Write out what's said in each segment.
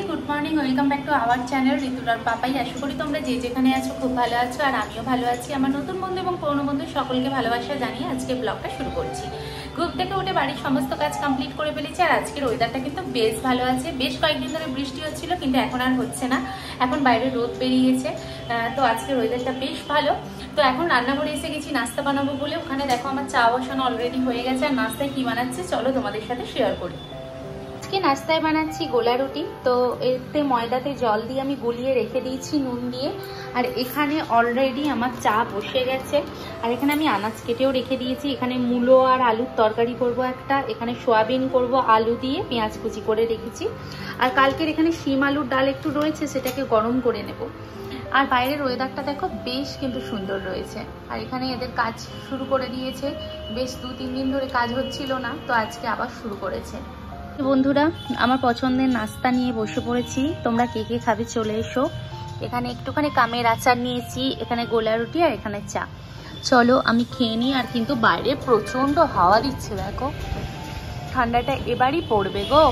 Good morning, welcome back to our channel ঋতুরার পাপাই। আশা করি তোমরা যে যেখানে আছো খুব ভালো আছো, আর আমিও ভালো আছি। আমার নতুন বন্ধু এবং পুরনো বন্ধু সকলকে ভালোবাসা জানিয়ে আজকে ব্লগটা শুরু করছি। ঘুম থেকে উঠে বাড়ির সমস্ত কাজ কমপ্লিট করে ফেলেছি, আর আজকের ওয়েদারটা কিন্তু বেশ ভালো আছে। বেশ কয়েকদিন ধরে বৃষ্টি হচ্ছিল, কিন্তু এখন আর হচ্ছে না, এখন বাইরে রোদ বেরিয়েছে। তো আজকের ওয়েদারটা বেশ ভালো। তো এখন রান্নাঘরে এসে গেছি নাস্তা বানাবো বলে। ওখানে দেখো আমার চা বসানো অলরেডি হয়ে গেছে, আর নাস্তায় কি বানাচ্ছে চলো তোমাদের সাথে শেয়ার করি। আজকে নাস্তায় বানাচ্ছি গোলা রুটি। তো এতে ময়দাতে জল দিয়ে আমি গুলিয়ে রেখে দিয়েছি নুন দিয়ে, আর এখানে অলরেডি আমার চা বসে গেছে। আর এখানে আমি আনাজ কেটেও রেখে দিয়েছি। এখানে মূলো আর আলুর তরকারি করব একটা, এখানে সোয়াবিন করব আলু দিয়ে পেঁয়াজ কুচি করে রেখেছি। আর কালকের এখানে শিম আলুর ডাল একটু রয়েছে, সেটাকে গরম করে নেব। আর বাইরের ওয়েদারটা দেখো বেশ কিন্তু সুন্দর রয়েছে। আর এখানে এদের কাজ শুরু করে দিয়েছে, বেশ 2-3 দিন ধরে কাজ হচ্ছিল না, তো আজকে আবার শুরু করেছে। বন্ধুরা, আমার পছন্দের নাস্তা নিয়ে বসে পড়েছি। তোমরা কে কে খাবে চলে এসো। এখানে একটুখানি কামের আচার নিয়েছি, এখানে গোলা রুটি, আর এখানে চা। চলো আমি খেয়ে নিই। আর কিন্তু বাইরে প্রচন্ড হাওয়া দিচ্ছে, দেখো ঠান্ডাটা এবারই পড়বে গো।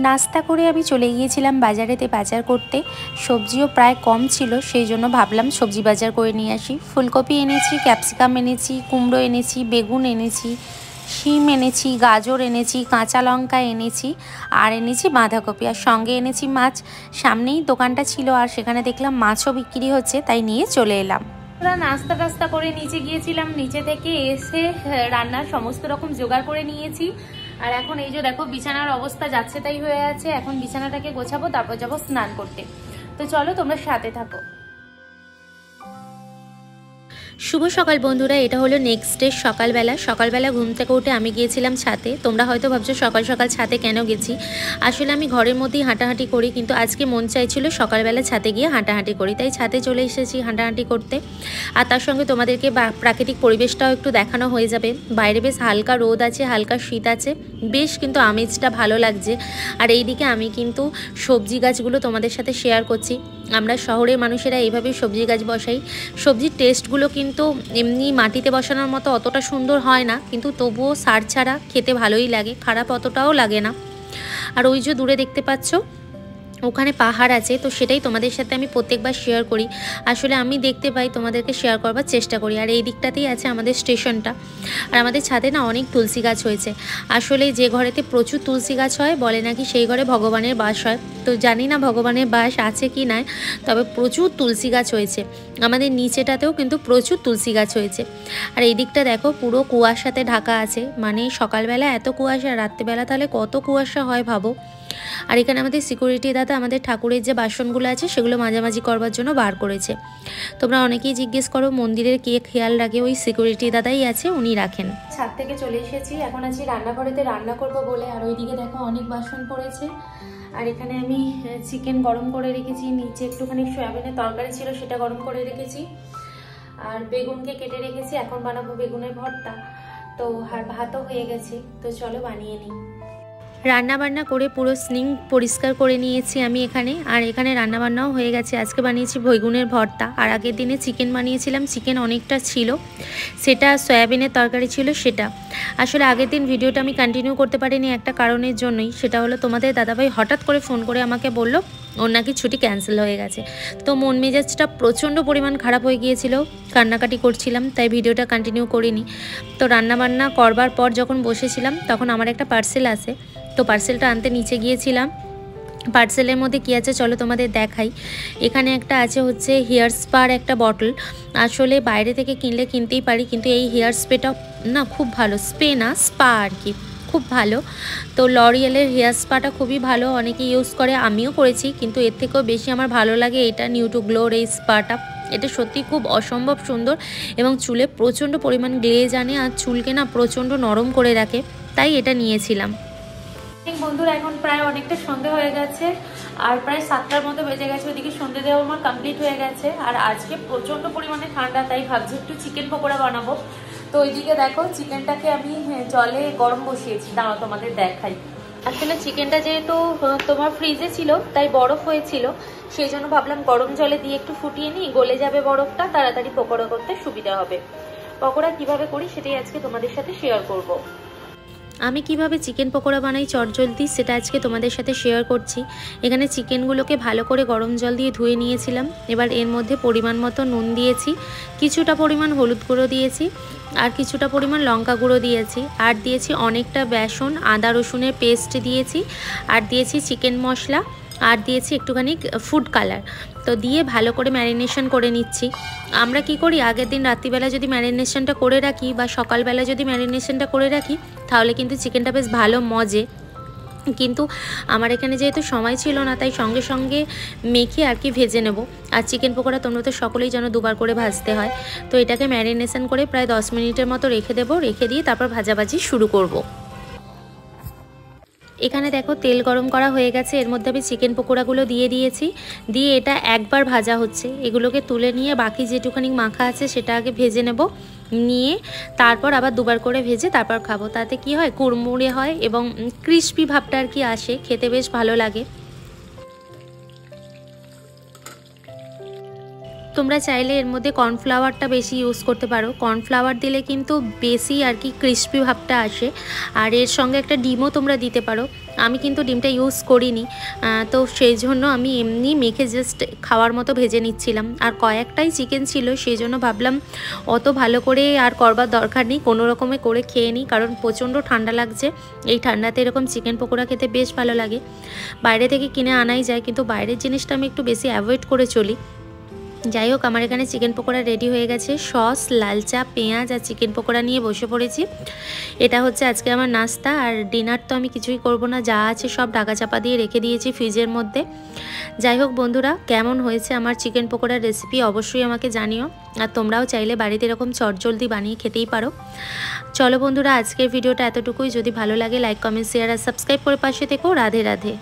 নাস্তা করে আমি চলে গিয়েছিলাম বাজারেতে বাজার করতে। সবজিও প্রায় কম ছিল, সেই জন্য ভাবলাম সবজি বাজার করে নিয়ে আসি। ফুলকপি এনেছি, ক্যাপসিকাম এনেছি, কুমড়ো এনেছি, বেগুন এনেছি, শিম এনেছি, গাজর এনেছি, কাঁচা লঙ্কা এনেছি, আর এনেছি বাঁধাকপি, আর সঙ্গে এনেছি মাছ। সামনেই দোকানটা ছিল, আর সেখানে দেখলাম মাছও বিক্রি হচ্ছে, তাই নিয়ে চলে এলাম। আমরা নাস্তা টাস্তা করে নিচে গিয়েছিলাম, নিচে থেকে এসে রান্নার সমস্ত রকম জোগাড় করে নিয়েছি। আর এখন এই যে দেখো বিছানার অবস্থা যাচ্ছে তাই হয়ে আছে। এখন বিছানাটাকে গোছাবো, তারপর যাবো স্নান করতে। তো চলো তোমরা সাথে থাকো। শুভ সকাল বন্ধুরা, এটা হলো নেক্সট ডে সকালবেলা। সকালবেলা ঘুম থেকে উঠে আমি গিয়েছিলাম ছাদে। তোমরা হয়তো ভাবছো সকাল সকাল ছাদে কেন গেছি। আসলে আমি ঘরের মধ্যেই হাঁটাহাঁটি করি, কিন্তু আজকে মন চাইছিল সকালবেলা ছাদে গিয়ে হাঁটাহাঁটি করি, তাই ছাদে চলে এসেছি হাঁটাহাঁটি করতে। আর তার সঙ্গে তোমাদেরকে প্রাকৃতিক পরিবেশটাও একটু দেখানো হয়ে যাবে। বাইরে বেশ হালকা রোদ আছে, হালকা শীত আছে, বেশ কিন্তু আমেজটা ভালো লাগছে। আর এইদিকে আমি কিন্তু সবজি গাছগুলো তোমাদের সাথে শেয়ার করছি। আমরা শহরের মানুষেরা এইভাবেই সবজি গাছ বসাই। সবজির টেস্টগুলো কিন্তু এমনি মাটিতে বসানোর মতো অতটা সুন্দর হয় না, কিন্তু তবুও সার ছাড়া খেতে ভালোই লাগে, খারাপ অতটাও লাগে না। আর ওই যে দূরে দেখতে পাচ্ছ ওখানে পাহাড় আছে, তো সেটাই তোমাদের সাথে আমি প্রত্যেকবার শেয়ার করি। আসলে আমি দেখতে পাই, তোমাদেরকে শেয়ার করবার চেষ্টা করি। আর এই দিকটাতেই আছে আমাদের স্টেশনটা। আর আমাদের ছাদে না অনেক তুলসী গাছ হয়েছে। আসলে যে ঘরেতে প্রচুর তুলসী গাছ হয় বলে নাকি সেই ঘরে ভগবানের বাস হয়। তো জানি না ভগবানের বাস আছে কি নাই, তবে প্রচুর তুলসী গাছ হয়েছে। আমাদের নিচেটাতেও কিন্তু প্রচুর তুলসী গাছ হয়েছে। আর এই দিকটা দেখো পুরো কুয়াশাতে ঢাকা আছে, মানে সকালবেলা এত কুয়াশা, রাত্রিবেলা তাহলে কত কুয়াশা হয় ভাবো। আর এখানে আমাদের সিকিউরিটি দাদা আমাদের ঠাকুরের যে বাসনগুলো আছে সেগুলো মাঝামাঝি করবার জন্য বার করেছে। তোমরা অনেকেই জিজ্ঞেস করো মন্দিরের কে খেয়াল রাখে, ওই সিকিউরিটি দাদাই আছে, উনি রাখেন। ছাদ থেকে চলে এসেছি, এখন আছি রান্নাঘরেতে রান্না করব বলে। আর ওইদিকে দেখো অনেক বাসন পড়েছে। আর এখানে আমি চিকেন গরম করে রেখেছি, নিচে একটুখানি সয়াবিনের তরকারি ছিল সেটা গরম করে রেখেছি, আর বেগুনকে কেটে রেখেছি, এখন বানাবো বেগুনের ভর্তা। তো আর ভাতও হয়ে গেছে, তো চলো বানিয়ে নিই। রান্নাবান্না করে পুরো সিঙ্ক পরিষ্কার করে নিয়েছি আমি এখানে। আর এখানে রান্নাবান্নাও হয়ে গেছে। আজকে বানিয়েছি বেগুনের ভর্তা, আর আগের দিনে চিকেন বানিয়েছিলাম, চিকেন অনেকটা ছিল, সেটা সয়াবিনের তরকারি ছিল সেটা। আসলে আগের দিন ভিডিওটা আমি কন্টিনিউ করতে পারিনি একটা কারণের জন্যই, সেটা হলো তোমাদের দাদাভাই হঠাৎ করে ফোন করে আমাকে বলল ওর নাকি ছুটি ক্যান্সেল হয়ে গেছে। তো মন মেজাজটা প্রচণ্ড পরিমাণ খারাপ হয়ে গিয়েছিল, কান্নাকাটি করছিলাম, তাই ভিডিওটা কন্টিনিউ করিনি। তো রান্নাবান্না করবার পর যখন বসেছিলাম তখন আমার একটা পার্সেল আসে, তো পার্সেলটা আনতে নিচে গিয়েছিলাম। পার্সেলের মধ্যে কী আছে চলো তোমাদের দেখাই। এখানে একটা আছে হচ্ছে হেয়ার স্পার একটা বটল। আসলে বাইরে থেকে কিনলে কিনতেই পারি, কিন্তু এই হেয়ার স্প্রেটা না খুব ভালো, স্প্রে না স্পা আর কি, খুব ভালো। তো লরিয়েলের হেয়ার স্পাটা খুবই ভালো, অনেকে ইউজ করে, আমিও করেছি, কিন্তু এর থেকেও বেশি আমার ভালো লাগে এটা নিউ টু গ্লোর এই স্পাটা। এটা সত্যি খুব অসম্ভব সুন্দর এবং চুলে প্রচণ্ড পরিমাণ গ্লেজ আনে, আর চুলকে না প্রচণ্ড নরম করে রাখে, তাই এটা নিয়েছিলাম। বন্ধুরা এখন প্রায় অনেকটা সন্ধে হয়ে গেছে, আর প্রায় 7টার মতো বেজে গেছে। ওইদিকে সন্ধে দেওয়া আমার কমপ্লিট হয়ে গেছে। আর আজকে প্রচন্ড পরিমাণে ঠান্ডা, তাই ভাবছি একটু চিকেন পকোড়া বানাবো। তো ওইদিকে দেখো চিকেনটাকে আমি জলে গরম বসিয়েছি, দাঁড়াও তোমাদের দেখাই। আসলে চিকেনটা যেহেতু তোমার ফ্রিজে ছিল তাই বরফ হয়েছিল, সেই জন্য ভাবলাম গরম জলে দিয়ে একটু ফুটিয়ে নিই, গলে যাবে বরফটা, তাড়াতাড়ি পকোড়া করতে সুবিধা হবে। পকোড়া কিভাবে করি সেটাই আজকে তোমাদের সাথে শেয়ার করব। আমি কিভাবে চিকেন পকোড়া বানাই চটজলদি সেটা আজকে তোমাদের সাথে শেয়ার করছি। এখানে চিকেনগুলোকে ভালো করে গরম জল দিয়ে ধুয়ে নিয়েছিলাম। এবার এর মধ্যে পরিমাণ মতো নুন দিয়েছি, কিছুটা পরিমাণ হলুদ গুঁড়ো দিয়েছি, আর কিছুটা পরিমাণ লঙ্কা গুঁড়ো দিয়েছি, আর দিয়েছি অনেকটা বেসন, আদা রসুনের পেস্ট দিয়েছি, আর দিয়েছি চিকেন মশলা, আর দিয়েছি একটুখানি ফুড কালার। তো দিয়ে ভালো করে ম্যারিনেশন করে নিচ্ছি। আমরা কি করি, আগের দিন রাত্রিবেলা যদি ম্যারিনেশনটা করে রাখি বা সকালবেলা যদি ম্যারিনেশনটা করে রাখি তাহলে কিন্তু চিকেনটা বেশ ভালো মজে। কিন্তু আমার এখানে যেহেতু সময় ছিল না, তাই সঙ্গে সঙ্গে মেখে আর কি ভেজে নেব। আর চিকেন পকোড়া তোমরা তো সকলেই যেন দুবার করে ভাজতে হয়। তো এটাকে ম্যারিনেশন করে প্রায় 10 মিনিটের মতো রেখে দেবো। রেখে দিয়ে তারপর ভাজাভাজি শুরু করব। এখানে দেখো তেল গরম করা হয়ে গেছে, এর মধ্যে আমি চিকেন পকোড়াগুলো দিয়ে দিয়েছি। দিয়ে এটা একবার ভাজা হচ্ছে, এগুলোকে তুলে নিয়ে বাকি যেটুখানি মাখা আছে সেটা আগে ভেজে নেব, নিয়ে তারপর আবার দুবার করে ভেজে তারপর খাবো। তাতে কি হয়, কুড়মুড়ে হয় এবং ক্রিস্পি ভাবটা আর কি আসে, খেতে বেশ ভালো লাগে। তোমরা চাইলে এর মধ্যে কর্নফ্লাওয়ারটা বেশি ইউজ করতে পারো, কর্নফ্লাওয়ার দিলে কিন্তু বেশি আর কি ক্রিস্পি ভাবটা আসে। আর এর সঙ্গে একটা ডিমও তোমরা দিতে পারো, আমি কিন্তু ডিমটা ইউজ করিনি, তো সেই জন্য আমি এমনি মেখে জাস্ট খাওয়ার মতো ভেজে নিচ্ছিলাম। আর কয়েকটাই চিকেন ছিল, সেই জন্য ভাবলাম অত ভালো করে আর করবার দরকার নেই, কোনো রকমে করে খেয়ে নিই, কারণ প্রচণ্ড ঠান্ডা লাগছে। এই ঠান্ডাতে এরকম চিকেন পকোড়া খেতে বেশ ভালো লাগে। বাইরে থেকে কিনে আনাই যায়, কিন্তু বাইরের জিনিসটা আমি একটু বেশি অ্যাভয়েড করে চলি। যাই হোক, আমার এখানে চিকেন পকোড়া রেডি হয়ে গেছে। সস, লাল চা, পেঁয়াজ আর চিকেন পকোড়া নিয়ে বসে পড়েছি। এটা হচ্ছে আজকে আমার নাস্তা। আর ডিনার তো আমি কিছুই করব না, যা আছে সব ঢাকা চাপা দিয়ে রেখে দিয়েছি ফ্রিজের মধ্যে। যাই হোক বন্ধুরা, কেমন হয়েছে আমার চিকেন পকোড়ার রেসিপি অবশ্যই আমাকে জানিও। আর তোমরাও চাইলে বাড়িতে এরকম চটজলদি বানিয়ে খেতেই পারো। চলো বন্ধুরা, আজকের ভিডিওটা এতটুকুই। যদি ভালো লাগে লাইক, কমেন্ট, শেয়ার আর সাবস্ক্রাইব করে পাশে থেকো। রাধে রাধে।